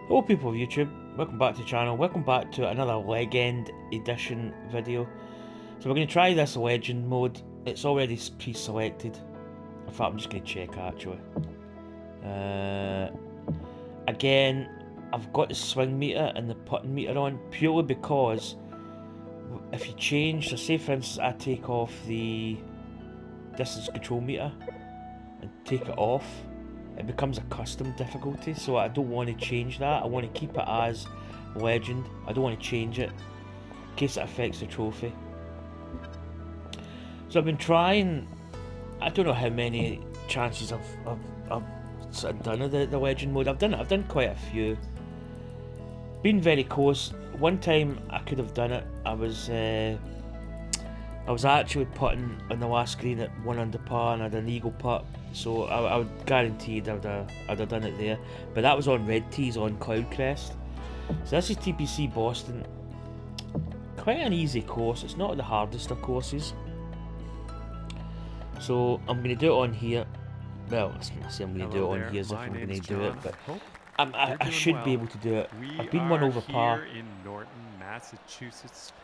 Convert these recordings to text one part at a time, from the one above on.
Hello people of YouTube, welcome back to the channel, welcome back to another Legend Edition video. So we're going to try this Legend mode. It's already pre-selected. In fact, I'm just going to check actually. Again, I've got the swing meter and the putting meter on purely because if you change, so say for instance I take off the distance control meter and take it off, it becomes a custom difficulty, so I don't want to change that. I want to keep it as Legend. I don't want to change it in case it affects the trophy. So I've been trying, I don't know how many chances I've sort of done of the Legend mode. I've done quite a few. Been very close. One time I could have done it. I was actually putting on the last green at 1 under par and I had an eagle putt. So I would guaranteed I'd have done it there. But that was on red tees on Cloudcrest. So this is TPC Boston. Quite an easy course. It's not the hardest of courses. So I'm going to do it on here. Well, I say I'm going to do it on here as if I'm going to do it. But I should be able to do it. I've been 1 over par. In Norton, Massachusetts.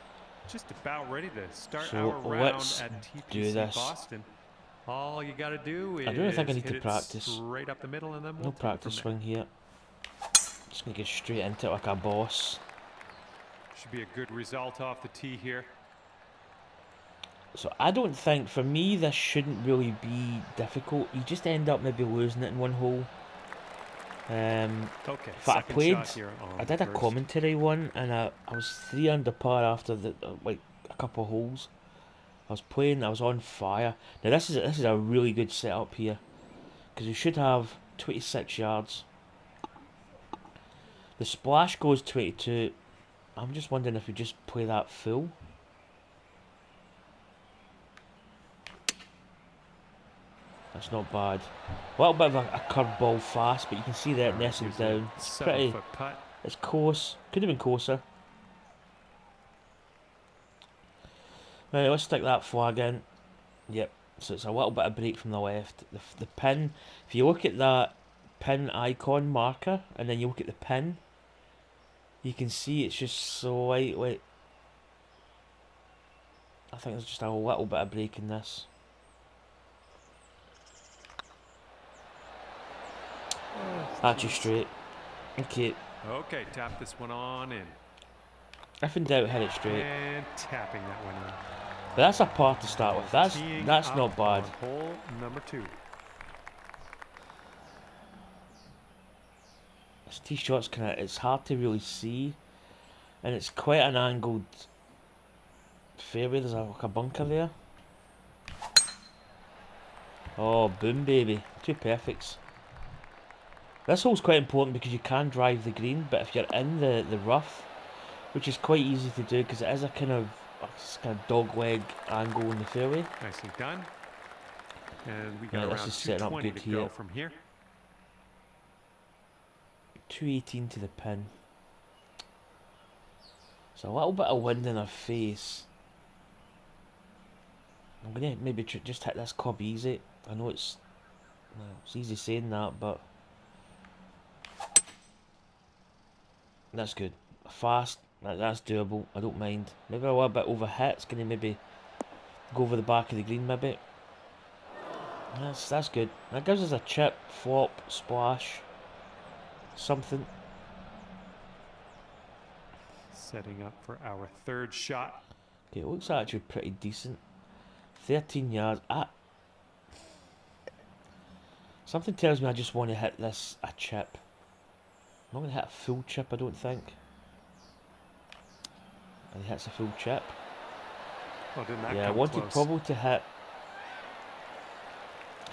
Just about ready to start So our round let's at TPC do this. Boston. All you got to do is I don't think I need hit to it practice. straight up the middle, and then we'll No take it practice from swing here. Just going to get straight into it like a boss. there. Should be a good result off the tee here. So I don't think, for me, this shouldn't really be difficult. You just end up maybe losing it in one hole. Okay, But I did a first. commentary one, and I was 3 under par after like a couple of holes. I was on fire. Now this is a really good setup here, because we should have 26 yards. The splash goes 22. I'm just wondering if we just play that full. That's not bad. A little bit of a curveball fast, but you can see there it nestled down. It's pretty. It's close. Could have been closer. Right, let's stick that flag in. Yep. So it's a little bit of break from the left. The pin. If you look at that pin icon marker and then you look at the pin, you can see it's just slightly. I think there's just a little bit of break in this. That's just straight. Okay. Okay, tap this one on in. If in doubt, hit it straight. And tapping that one in. But that's a par to start with. That's not bad. Hole number 2. This tee shot's it's hard to really see, and it's quite an angled fairway. There's like a bunker there. Oh, boom, baby! 2 perfects. This hole's quite important because you can drive the green, but if you're in the rough, which is quite easy to do because it is a kind of dog leg angle in the fairway. Nicely done. And we got around this is setting up 220 good to here. go from here. 218 to the pin. So a little bit of wind in our face. I'm gonna maybe just hit this club easy. I know it's easy saying that, but that's good. Fast, that's doable. I don't mind. Maybe a little bit overhit. It's gonna maybe go over the back of the green. Maybe that's good. That gives us a chip, flop, splash, something. Setting up for our 3rd shot. Okay, it looks actually pretty decent. 13 yards. Something tells me I just want to hit this a chip. I'm not going to hit a full chip, I don't think. And he hits a full chip. Oh, didn't that Yeah, I come wanted close? probably to hit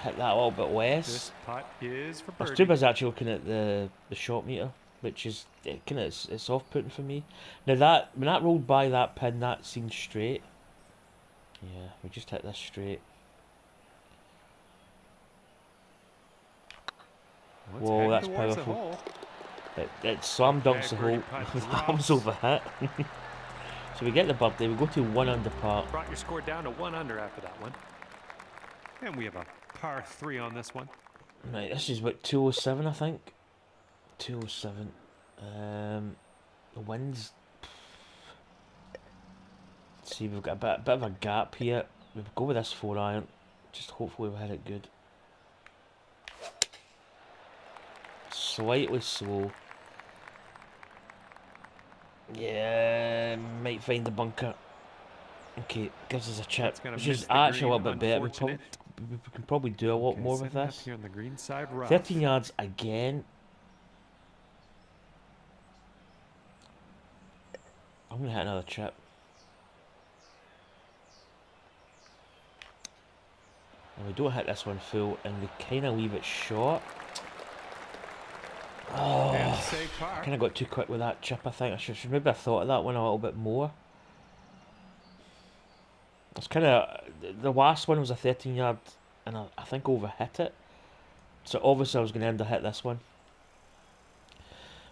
that a little bit less. This putt is for I was birdie. too busy actually looking at the shot meter, which is it's off-putting for me. Now when that rolled by that pin, that seemed straight. Yeah, we just hit this straight. Whoa, that's powerful. It slam dunks the hole with arms over hit. So we get the birdie, we go to 1 under par. Brought your score down to 1 under after that one. And we have a par 3 on this one. Right, this is about 207, I think. 207. The wind's... Let's see, we've got a bit of a gap here. We'll go with this 4-iron. Just hopefully we'll hit it good. Slightly slow. Yeah, might find the bunker. Okay, gives us a chip, which is actually a little bit better. We can probably do a lot more with this. Here on the green side, rough. 13 yards again. I'm going to hit another chip. And we don't hit this one full, and we kind of leave it short. Oh, I kind of got too quick with that chip, I think. I should maybe have thought of that one a little bit more. It's kind of... The last one was a 13 yard, and I think I overhit it. So obviously I was going to end up hit this one.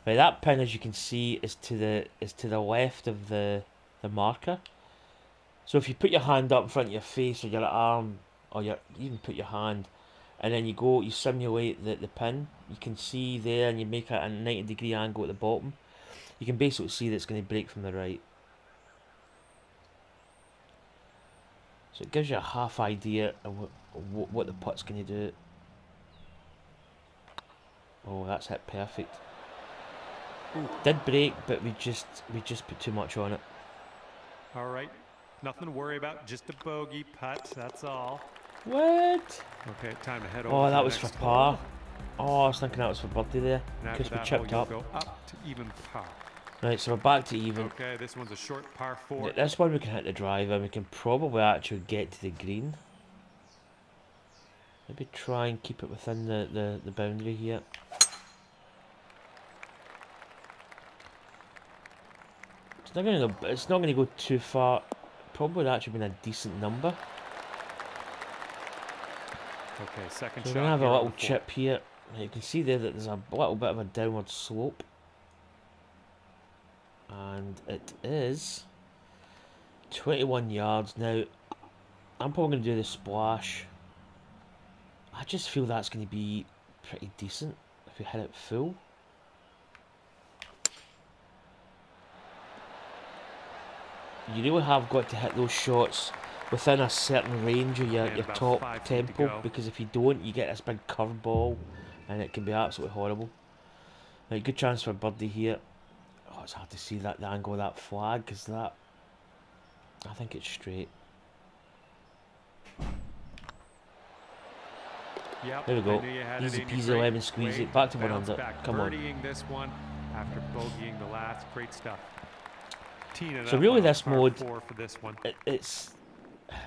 Right, that pin, as you can see, is to the left of the marker. So if you put your hand up in front of your face or your arm, or you even put your hand, and then you simulate the pin, you can see there, and you make a 90-degree angle at the bottom. You can basically see that it's going to break from the right. So it gives you a half idea of what the putt's going to do. Oh, that's hit perfect. Did break, but we just put too much on it. All right, nothing to worry about. Just a bogey putt. That's all. What? Okay, time to head over. Oh, that was for par. Oh, I was thinking that was for birdie there because we chipped up. Go up to even par. Right, so we're back to even. Okay, this one's a short par 4. This one we can hit the driver, and we can probably actually get to the green. Maybe try and keep it within the boundary here. It's not gonna go too far. Probably would actually been a decent number. Okay, second so shot. We're gonna have a little chip here. You can see there that there's a little bit of a downward slope. And it is 21 yards. Now, I'm probably going to do the splash. I just feel that's going to be pretty decent if we hit it full. You really have got to hit those shots within a certain range of your top tempo, because if you don't, you get this big curveball and it can be absolutely horrible. Right, good chance for a birdie here. Oh, it's hard to see the angle of that flag, because that... I think it's straight. Yep, there we go. Easy peasy lemon squeeze it. Back to 100. Come on. This one after bogeying the last. Great stuff. So really this mode, for this one.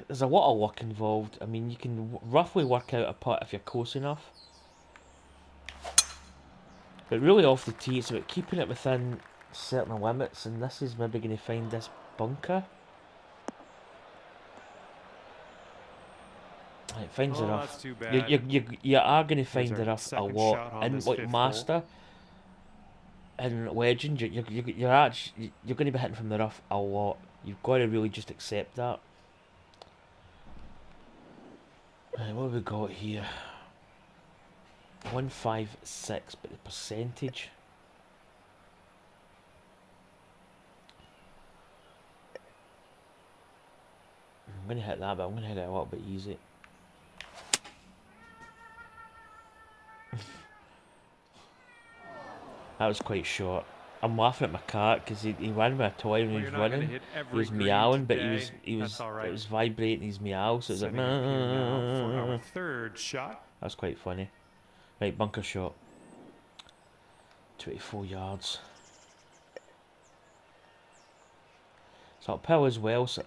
there's a lot of luck involved. I mean, you can roughly work out a putt if you're close enough. But really off the tee, it's about keeping it within certain limits, and this is maybe going to find this bunker. It finds the rough. That's too bad. You are going to find the rough a lot in like master and legend. You're going to be hitting from the rough a lot. You've got to really just accept that. Right, what have we got here? 156, but the percentage. I'm going to hit that, but I'm going to hit it a little bit easy. That was quite short. I'm laughing at my cat because he ran with a toy when he was running. He was meowing, but it was vibrating his meow, so it was like. For our third shot. That's quite funny. Right, bunker shot. 24 yards. It's uphill as well, so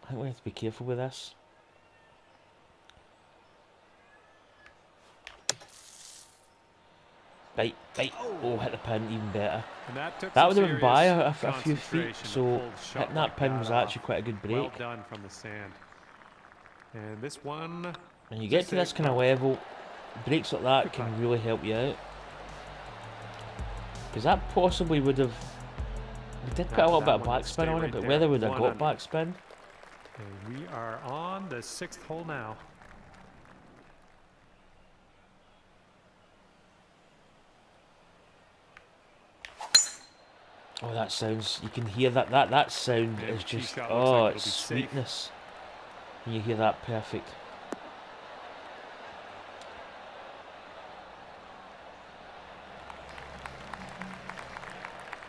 I think we have to be careful with this. Bite. Oh, hit the pin, even better. That would have been by a few feet, so hitting that pin was actually quite a good break. Well done from the sand. And this one... When you get to this kind of level, breaks like that can really help you out. Because that possibly would have... We did put a little bit of backspin on it, but whether we'd have got backspin... And we are on the 6th hole now. Oh, that sounds. You can hear that sound And is tee just. shot looks like Oh, it'll it's be safe. sweetness. When you hear that perfect.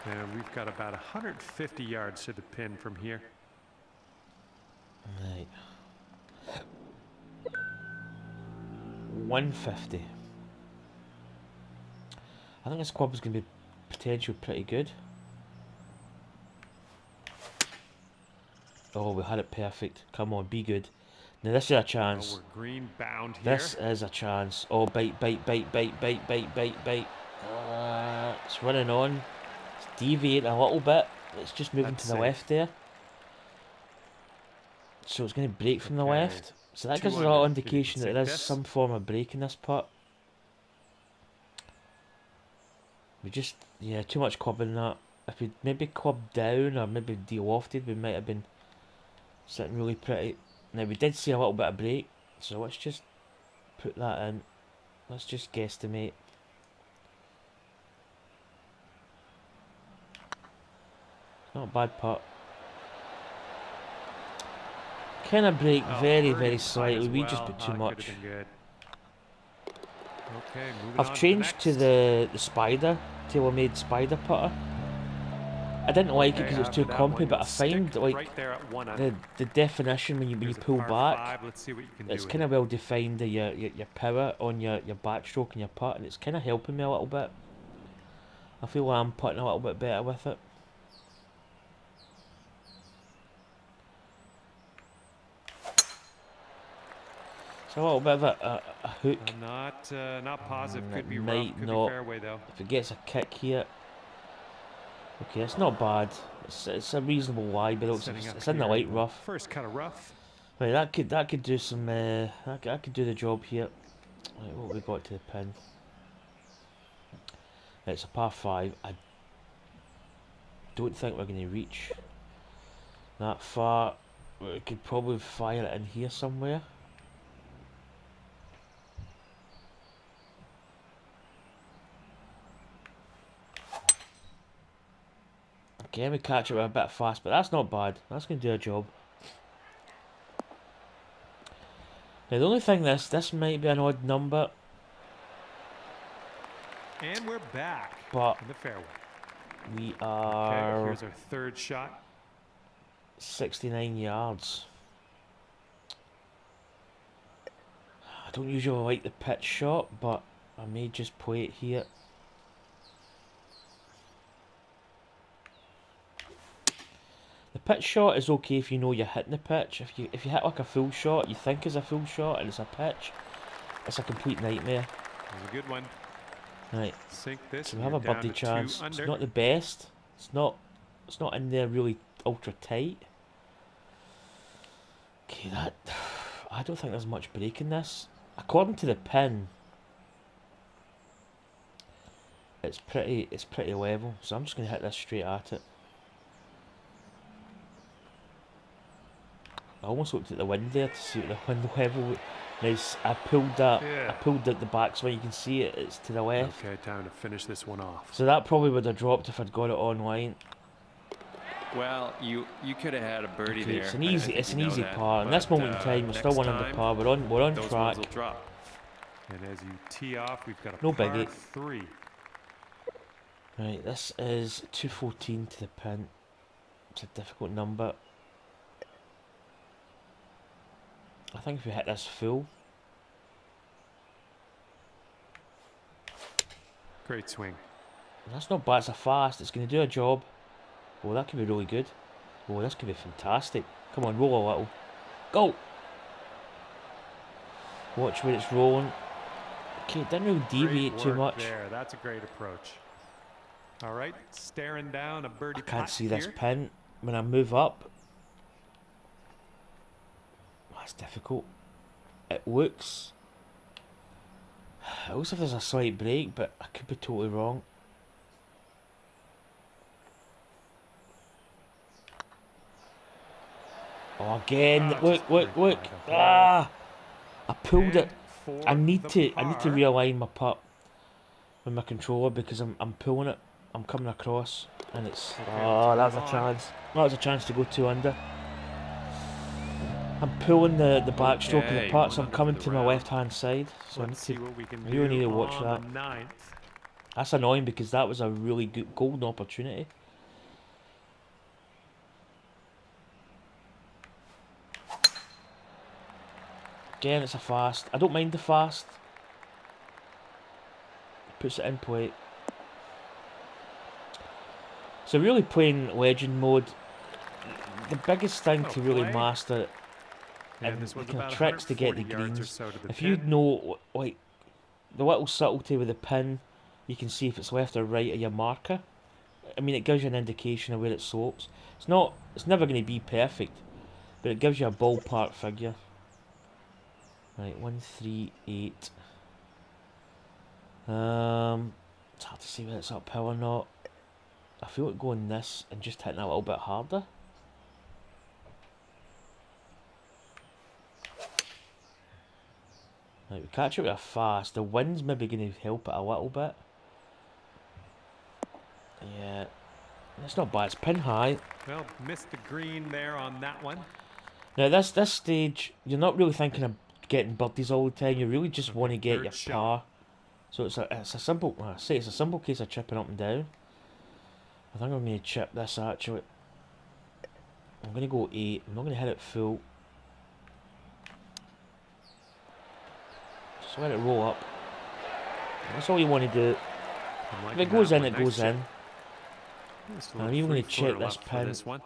And we've got about 150 yards to the pin from here. Right. 150. I think this club is going to be potentially pretty good. Oh, we had it perfect. Come on, be good. Now this is a chance. Well, we're green bound here. This is a chance. Oh, bite. It's running on. It's deviating a little bit. It's just moving That's to the safe. left there. So it's going to break from the Okay. left. So that 2 gives us a under. little Think you can indication that sink there is this? some form of break in this putt. We just, yeah, too much clubbing that. If we maybe clubbed down or maybe de-lofted, we might have been sitting really pretty. Now we did see a little bit of break, so let's just put that in. Let's just guesstimate. Not a bad putt. Kind of break Oh, very, birdie very putt slightly. as We just well. put too Could much. have been good. Okay, moving I've on changed to the the spider, tailor-made spider putter. I didn't like it next. because it was After too that one, compy, but you'll I find stick like right there at 1 under. the definition when you Here's a pull par back, 5. Let's see what you can do it's with kind of it. well defined. Your power on your backstroke and your putt, and it's kind of helping me a little bit. I feel like I'm putting a little bit better with it. It's a little bit of a hook. Not positive. Could It be rough. might Could not. be fairway though. If it gets a kick here, okay, it's not bad. It's a reasonable lie, but Setting up it's in the here light in rough. first cut of rough. Right, that could do some. That could do the job here. Right, what we got to the pin? It's a par 5. I don't think we're going to reach that far. We could probably fire it in here somewhere. Okay, we catch it with a bit fast, but that's not bad. That's going to do a job. Now the only thing this might be an odd number, And we're back but in the fairway. we Okay, are here's our third shot. 69 yards. I don't usually like the pitch shot, but I may just play it here. The pitch shot is okay if you know you're hitting the pitch. If you hit like a full shot, you think is a full shot, and it's a pitch, it's a complete nightmare. There's a good one. Right, Sink this. so we and have a you're down birdie to 2 chance. under. It's not the best. It's not in there really ultra tight. Okay, that I don't think there's much break in this. According to the pin, it's pretty level. So I'm just gonna hit this straight at it. I almost looked at the wind there to see what the wind level. Nice. I pulled that. Yeah. I pulled out the back so you can see it. It's to the left. Okay, time to finish this one off. So that probably would have dropped if I'd got it online. Well, you could have had a birdie Okay, there. it's an I easy think you know easy that, par. In this but, moment in time, we're still next 1 under time, par. We're on those track. ones will drop. And as you tee off, we've got a No par biggie. 3. Right, this is 214 to the pin. It's a difficult number. I think if we hit this full, Great swing. that's not bad. It's a fast. It's going to do a job. Oh, that could be really good. Oh, this could be fantastic. Come on, roll a little. Go! Watch where it's rolling. Okay, it didn't really deviate Great too work much. there. That's a great approach. All right, staring down a birdie I can't putt see this here. pin. When I move up, that's difficult. It looks like there's a slight break, but I could be totally wrong. Oh, again! Ah, Look! just Look! right Look! by the hole. Ah! I pulled it. And for I need the to par. realign my putt with my controller because I'm pulling it. I'm coming across, and it's Okay, oh, let's that's move a on. chance. That was a chance to go 2 under. I'm pulling the backstroke of the Okay, putt, so 1 I'm under coming for the to my round. left hand side. So Let's see what we can I really need do to watch on that. the 9th. That's annoying because that was a really good golden opportunity. Again, it's a fast. I don't mind the fast. Puts it in play. So really playing legend mode, the biggest thing Oh, to really play. master And and this the was kind of about tricks to get 140 the yards or greens. so to the If you pin. know like the little subtlety with the pin, you can see if it's left or right of your marker. I mean, it gives you an indication of where it slopes. It's never going to be perfect, but it gives you a ballpark figure. Right, 138. It's hard to see whether it's uphill or not. I feel like going this and just hitting a little bit harder. Right, we catch it with a fast. The wind's maybe going to help it a little bit. Yeah, it's not bad. It's pin high. Well, missed the green there on that one. Now this stage, you're not really thinking of getting birdies all the time. You really just want to get Third your shot. par. So it's a simple. Well, I say it's a simple case of chipping up and down. I think I'm going to chip this actually. I'm going to go 8. I'm not going to hit it full. Just let it roll up. That's all you want to do. I'm If liking it goes that in, one. it Nice goes chip. in. Still I'm a even going to three-footer check this left for pin. this one.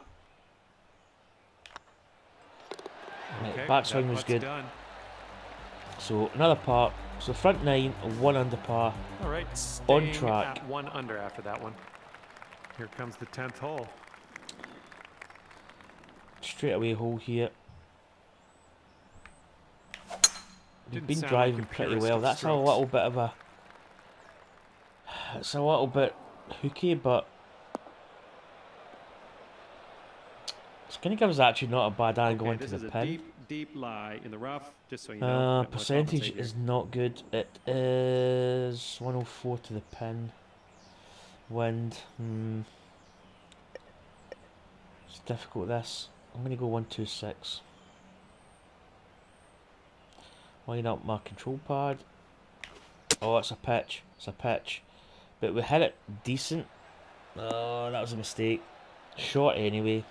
Right, Okay, backswing that was putt's good. done. So another par. So front 9, 1 under par. All right, On staying track. at 1 under after that one. Here comes the 10th hole. Straight away hole here. We've Didn't been sound driving like the pretty purest well. of That's a strokes. little bit of a... It's a little bit hooky, but... It's going to give us actually not a bad angle Okay, into this the is a pin. deep lie in the rough, just so you know. Might wanna Percentage compensate here. is not good. It is 104 to the pin. Wind. It's difficult this. I'm going to go 126. Line up my control pad. Oh, it's a pitch. It's a pitch. But we hit it decent. Oh, that was a mistake. Short anyway.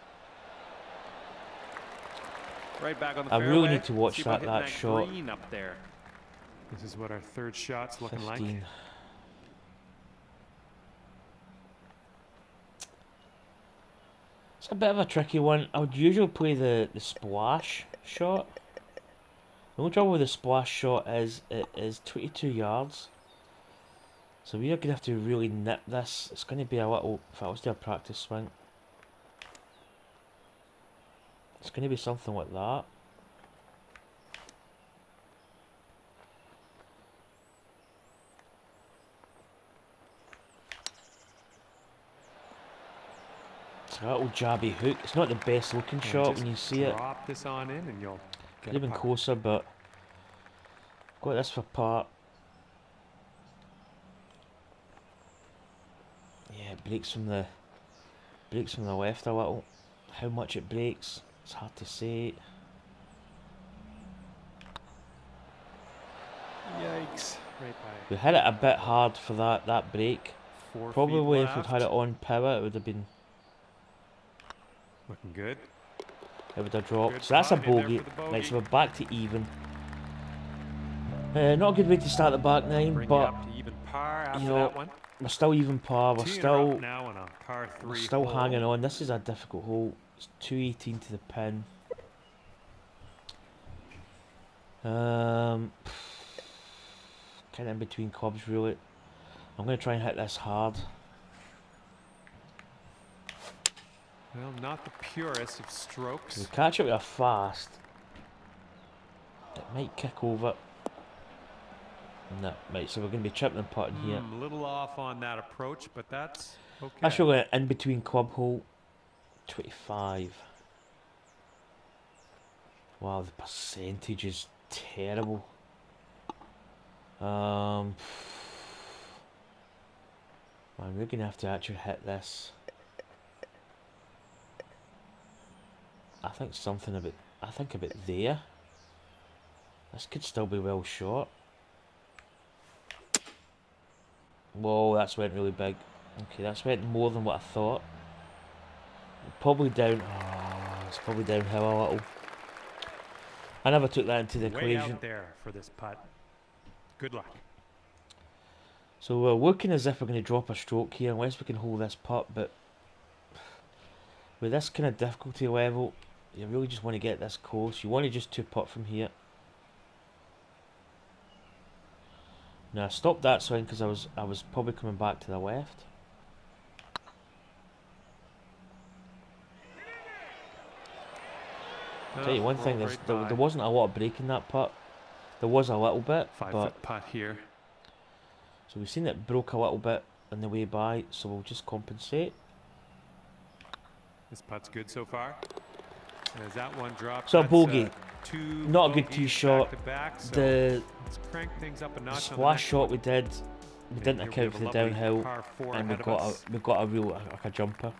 Right back on the I fairway. really need to See watch about that hitting shot. green up there. This is what our third shot's looking like. 15. It's a bit of a tricky one. I would usually play the splash shot. The only trouble with the splash shot is it is 22 yards. So we are going to have to really nip this. It's going to be a little... If I was to do a practice swing. It's going to be something like that. It's a little jabby hook. It's not the best looking And shot just when you see it. drop this on in and you'll get Could have a been putt. closer, but... Got this for par. Yeah, it breaks from the left a little. How much it breaks, it's hard to say. Yikes. Right by We hit it a bit hard for that break. 4 feet Probably if we'd left. had it on power, it would have been... Looking good. It would have dropped. Good So that's a putt in there bogey. for the bogey. Right, so we're back to even. Not a good way to start the back 9, Bring you but up to even par after you know, that one. we're still even par. Teeing her up now on a par 3 we're still hole. hanging on. This is a difficult hole. It's 218 to the pin. Kind of in between clubs, really. I'm going to try and hit this hard. Well, not the purest of strokes. We catch it with a fast. It might kick over. No, right, so we're going to be chipping and putting here. A little off on that approach, but that's okay. That's really an in between club hole. 25. Wow, the percentage is terrible. Well, Man, we're gonna have to actually hit this. I think something about, I think about there. This could still be well short. Whoa, that's went really big. Okay, that's went more than what I thought. Probably down, oh, it's probably downhill a little. I never took that into the Way equation. out there for this putt. Good luck. So we're looking as if we're going to drop a stroke here unless we can hold this putt, but with this kind of difficulty level, you really just want to get this close. You want to just 2-putt from here. Now I stopped that swing because I was probably coming back to the left. I'll tell you one thing, there wasn't a lot of break in that putt. There was a little bit, 5-foot putt here. So we've seen it broke a little bit on the way by, so we'll just compensate. This putt's good so far. And as that one drops, So a bogey. Two Not a good bogeys tee shot. back-to-back, so The let's crank things up a notch on the splash next shot one. we did, we And didn't here we account have for a the lovely downhill, par 4 and ahead of us. we got a real like a jumper.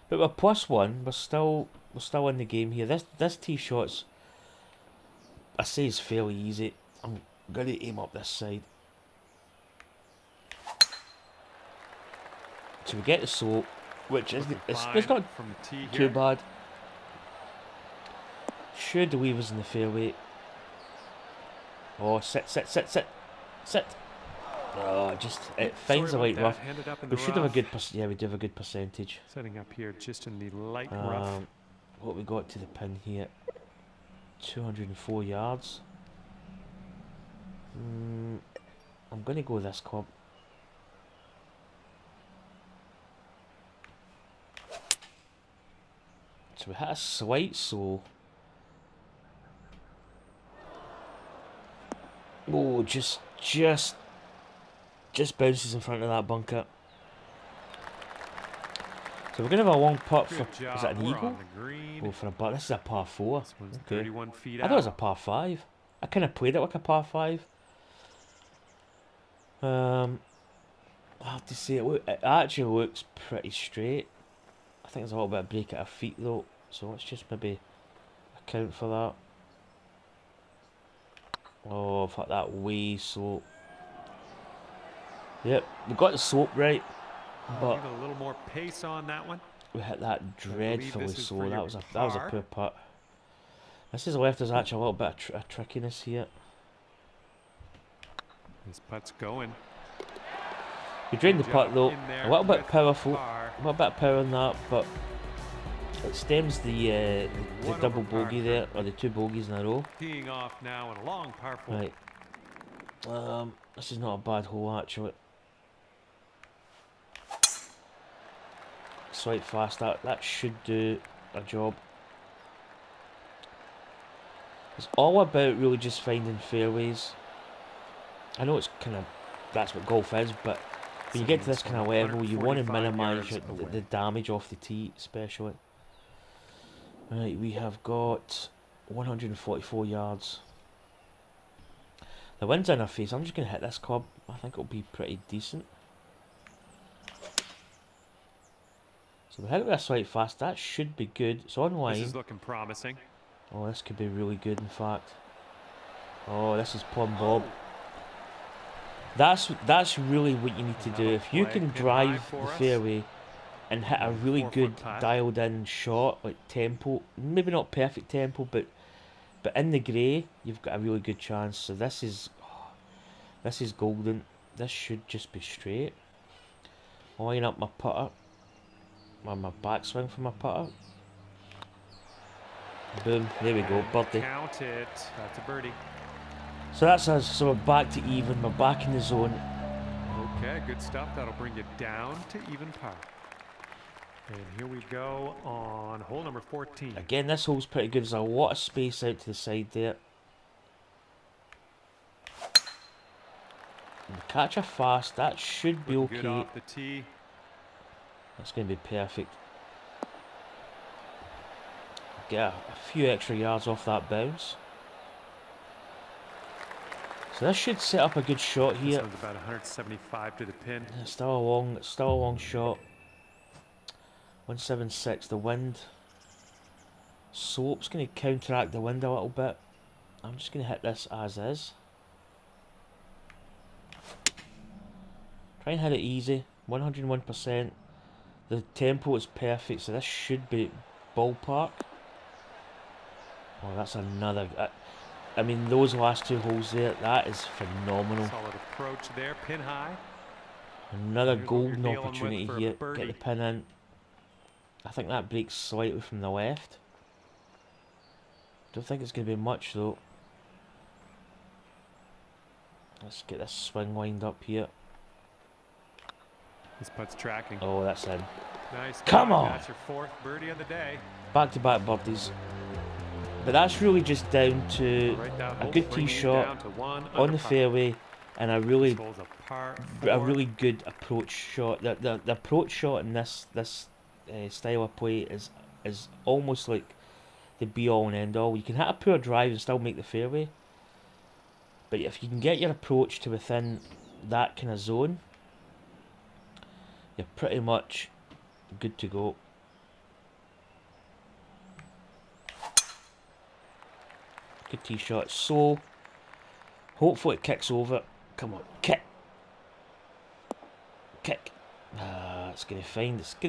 But we're +1. We're still in the game here. This tee shot's, I say, is fairly easy. I'm gonna aim up this side. So we get the slope, which is it's not from the tee too here. bad. Should leave us in the fairway. Oh, sit. Oh, just it finds the light rough. We should have a good yeah, we do have a good percentage. Setting up here just in the light rough. What we got to the pin here? 204 yards. I'm gonna go this club. So we hit a slight slow. Oh, just bounces in front of that bunker. So we're gonna have a long putt for. Is that an eagle? Oh, for a putt. This is a par 4. This one's Okay. 31 feet I thought it was a out. par 5. I kind of played it like a par 5. I have to say it actually looks pretty straight. I think there's a little bit of break at our feet though, so let's just maybe account for that. Oh, fuck that way slope. Yep, we got the slope right, but Need a little more pace on that one. we hit that dreadfully this is slow. for That your was a par. poor putt. This has left us actually a little bit of trickiness here. This putt's going. We drained the Good putt job though. in there A little bit with powerful. par. A little bit of power on that, but it stems the One double over par bogey there, or the 2 bogeys in a row. Teeing off now in a long par 4. Right. This is not a bad hole actually. Slight fast, that should do a job. It's all about really just finding fairways. I know it's kind of, that's what golf is, but when you get to this kind of level, you want to minimise the damage off the tee, especially. Right, we have got 144 yards. The wind's in our face. I'm just going to hit this club. I think it'll be pretty decent. So we hit it with a slight fast. That should be good. It's on line. This is looking promising. Oh, this could be really good, in fact. Oh, this is plumb bob. That's really what you need to do. If you can drive the fairway and hit a really good dialed in shot, like tempo, maybe not perfect tempo, but in the grey, you've got a really good chance. So this is golden. This should just be straight. Line up my putter, my backswing for my putter. Boom, there we go, birdie. Count it. That's a birdie. So that's us. So we're back to even. We're back in the zone. Okay, good stuff. That'll bring you down to even par. And here we go on hole number 14. Again, this hole's pretty good. There's a lot of space out to the side there. And catch a fast. That should be Looking good okay. off the tee. That's going to be perfect. Get a few extra yards off that bounce. So this should set up a good shot This here. one's about 175 to the pin. It's still a long shot. 176. The wind. Slope's going to counteract the wind a little bit. I'm just going to hit this as is. Try and hit it easy. 101%. The tempo is perfect, so this should be ballpark. Oh, that's another. I mean, those last two holes there, that is phenomenal. Solid approach there, pin high. Another Here's what you're golden dealing opportunity with for a here. Get birdie. the pin in. I think that breaks slightly from the left. Don't think it's going to be much though. Let's get this swing lined up here. This putt's tracking. Oh, that's in. Nice. Come putt. on! That's your 4th birdie of the day. Back-to-back birdies. But that's really just down to Right down a hole, good tee bringing you shot down to 1 on under the par. fairway and a This really hole's a par 4. really good approach shot. The approach shot in this style of play is almost like the be all and end all. You can hit a poor drive and still make the fairway, but if you can get your approach to within that kind of zone, you're pretty much good to go. Good tee shot. So hopefully it kicks over. Come on, kick. It's gonna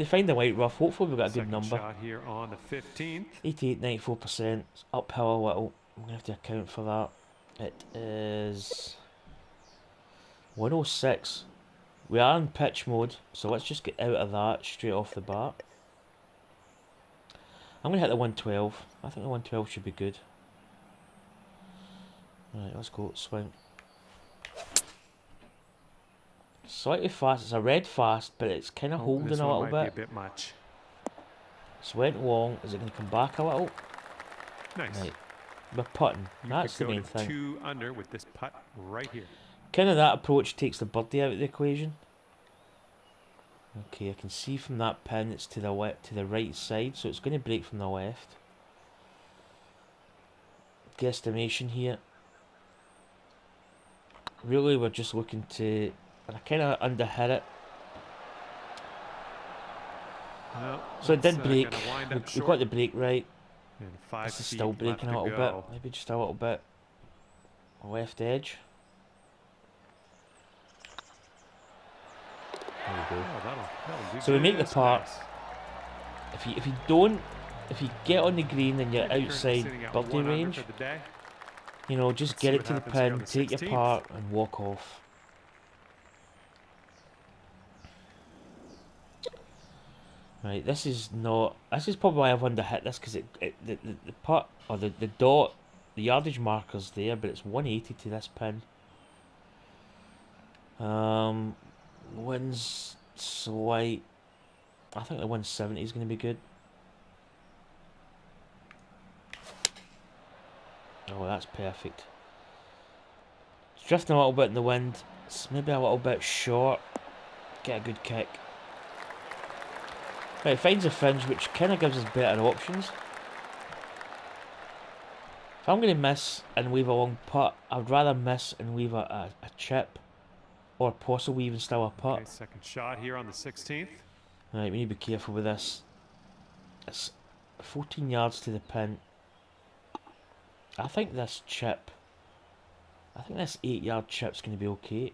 find the white rough. Hopefully we've got a good Second number. shot here on the 15th. 88, 94%. It's uphill a little. I'm gonna have to account for that. It is 106. We are in pitch mode, so let's just get out of that straight off the bat. I'm gonna hit the 112. I think the 112 should be good. Right, let's go. Swing. Slightly fast. It's a red fast, but it's kind of holding this a one little might bit. be a bit much. It's went long. Is it going to come back a little? Nice. Right. We're putting. You That's the could go main to thing. 2 under with this putt right here. Kind of that approach takes the birdie out of the equation. Okay, I can see from that pin it's to the right side, so it's going to break from the left. Guesstimation here. Really, we're just looking to. And I kind of underhit it. Well, So it did that's, break. gonna wind up We got the break right. And 5 This is feet still left breaking a to little go. bit. Maybe just a little bit. Left edge. There we go. Oh, that'll do So we make the just par. nice. If you get on the green and you're Yeah, currently outside sitting at birdie 1 under range, for the day. you know, just Let's get see it what to the happens here on pin, the take your 16th. par, and walk off. Right, this is probably why I've underhit this, because the putt, or the dot, the yardage marker's there, but it's 180 to this pin. Wind's slight. I think the 170 is going to be good. Oh, that's perfect. It's drifting a little bit in the wind. It's maybe a little bit short. Get a good kick. Right, it finds a fringe, which kind of gives us better options. If I'm going to miss and leave a long putt, I'd rather miss and leave a chip. Or possibly even still a putt. Okay, second shot here on the 16th. Right, we need to be careful with this. It's 14 yards to the pin. I think this 8-yard chip's going to be okay.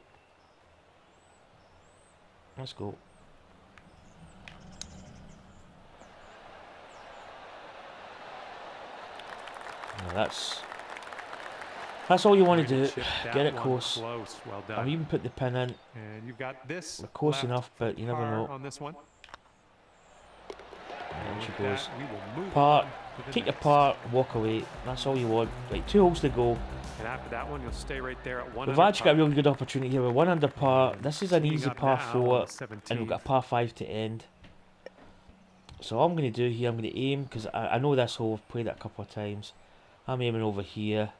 Let's go. Now that's all you want to do. Chip that Get it one close. Well I've done. even put the pin in. And you've got this. We're close left enough, but you never par know. on this one. And she With goes. that, we will move Par. on to the Take your next. par, walk away. That's all you want. Right, 2 holes to go. And after that one, you'll stay right there at 1 We've under actually got a par. really good opportunity here. We're 1 under par. This is an Teeing easy up par now 4, on the and we've got a 17th. par 5 to end. So all I'm going to do here, I'm going to aim, because I know this hole, I've played it a couple of times. I'm aiming over here.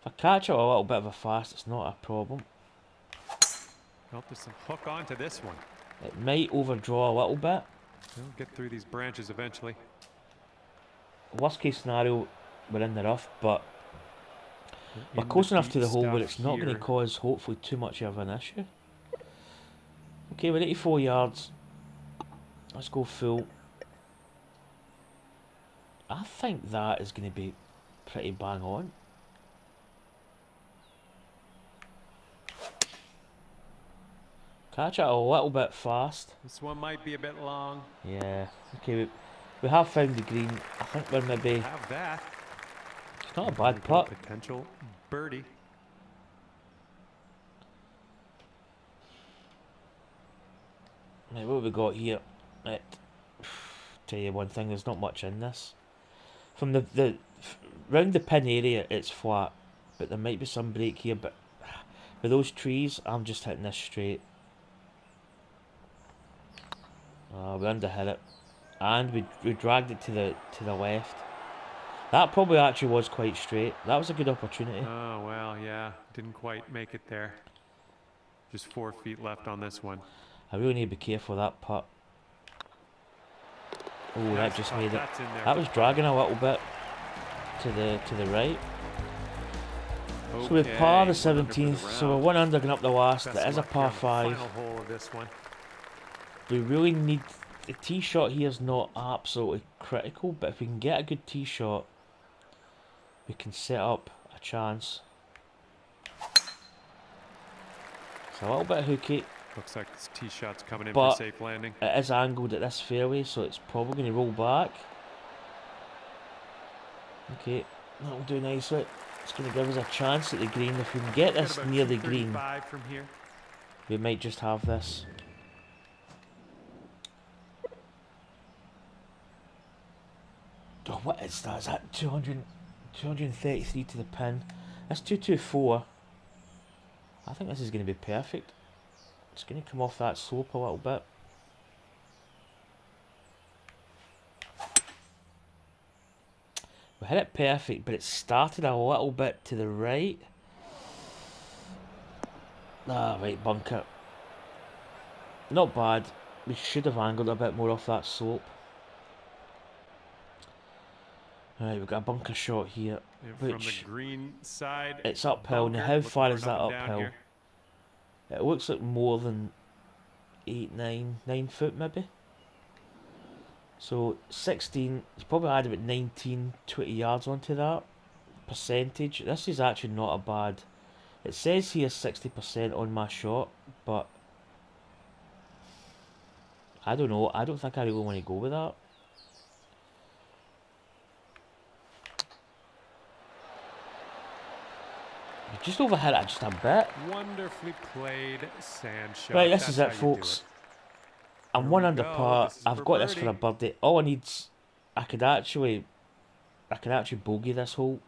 If I catch it a little bit of a fast, it's not a problem. Well, there's some hook onto this one. It might overdraw a little bit. We'll get through these branches eventually. Worst case scenario, we're in the rough, but We're In the close enough to deep the hole where stuff it's not going to here. cause, hopefully, too much of an issue. Okay, we're 84 yards. Let's go full. I think that is going to be pretty bang on. Catch it a little bit fast. This one might be a bit long. Yeah. Okay, we have found the green. I think we're maybe... Have that. It's not a There we bad go, putt. Potential birdie. Right, what have we got here? Right. Tell you one thing, there's not much in this. From the round the pin area, it's flat, but there might be some break here. But with those trees, I'm just hitting this straight. We underhit it, and we dragged it to the left. That probably actually was quite straight. That was a good opportunity. Oh, well, yeah. Didn't quite make it there. Just 4 feet left on this one. I really need to be careful of that putt. Oh, Nice that just putt. made it. That's in there. That was dragging a little bit to the right. So we par the 17th, so we're 1 under going up the last. Best That is a luck here par on the 5. final hole of this one. We really need... The tee shot here is not absolutely critical, but if we can get a good tee shot, we can set up a chance. It's a little bit hooky. Looks like this tee shot's coming in But for safe landing. it is angled at this fairway, so it's probably going to roll back. Okay, that'll do nicely. It's going to give us a chance at the green. If we can get Got this about near the green, 235 from here. we might just have this. Oh, what is that? Is that 233 to the pin? That's 224. I think this is going to be perfect. It's going to come off that slope a little bit. We hit it perfect, but it started a little bit to the right. Ah, right, bunker. Not bad. We should have angled a bit more off that slope. Right, we've got a bunker shot here. And from the Which green side, it's uphill. Now, how bunker, far looking is for an that up and down uphill? here. It looks like more than 9 foot maybe. So 16, you probably add about 19, 20 yards onto that percentage. This is actually not a bad. It says here 60% on my shot, but I don't know. I don't think I really want to go with that. We just overhit it just a bit. Wonderfully played sand shot. Right, this That's is it, how you do folks. it. I'm Here 1 we under go. par. This is I've for got this for a birdie. birdie. All I need's I could actually bogey this hole.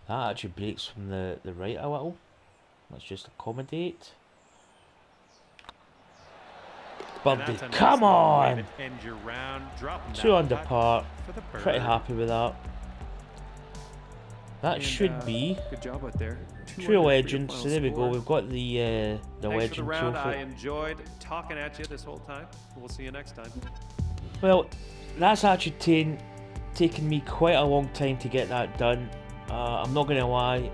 That actually breaks from the right a little. Let's just accommodate. And Birdie, that's a nice come little way on! to end your round, dropping 2 that under putt par. for the Pretty bird. happy with that. That And, should be Good job out there. true legend. So there we go. We've got the Thanks for the legend round. I trophy. enjoyed talking at you this whole time. We'll see you next time. Well, that's actually taken me quite a long time to get that done. I'm not gonna lie,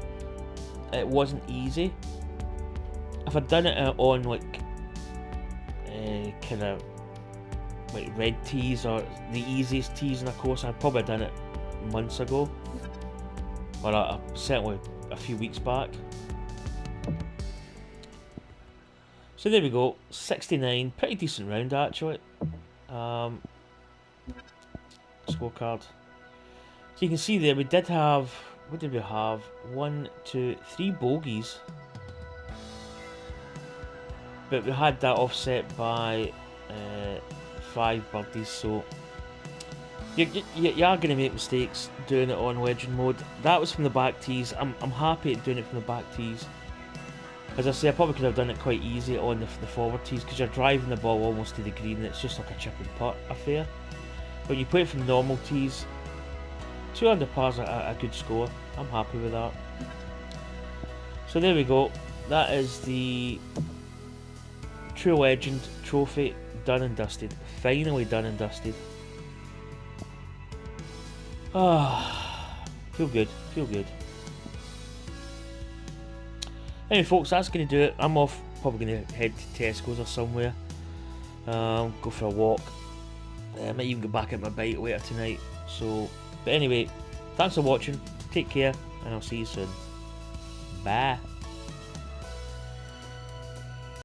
it wasn't easy. If I'd done it on like kind of like red tees or the easiest tees in the course, I'd probably done it months ago, or certainly a few weeks back. So there we go, 69, pretty decent round actually. Scorecard. So you can see there we did have, what did we have? 1, 2, 3 bogeys. But we had that offset by 5 birdies, so you are going to make mistakes doing it on legend mode. That was from the back tees. I'm happy at doing it from the back tees. As I say, I probably could have done it quite easy on the forward tees because you're driving the ball almost to the green. It's just like a chip and putt affair. But when you play it from normal tees, 2 under par's a good score. I'm happy with that. So there we go. That is the True Legend trophy done and dusted. Finally done and dusted. Feel good, feel good. Anyway, folks, that's going to do it. I'm off. Probably going to head to Tesco's or somewhere. Go for a walk. I might even get back at my bike later tonight. So, but anyway, thanks for watching. Take care, and I'll see you soon. Bye.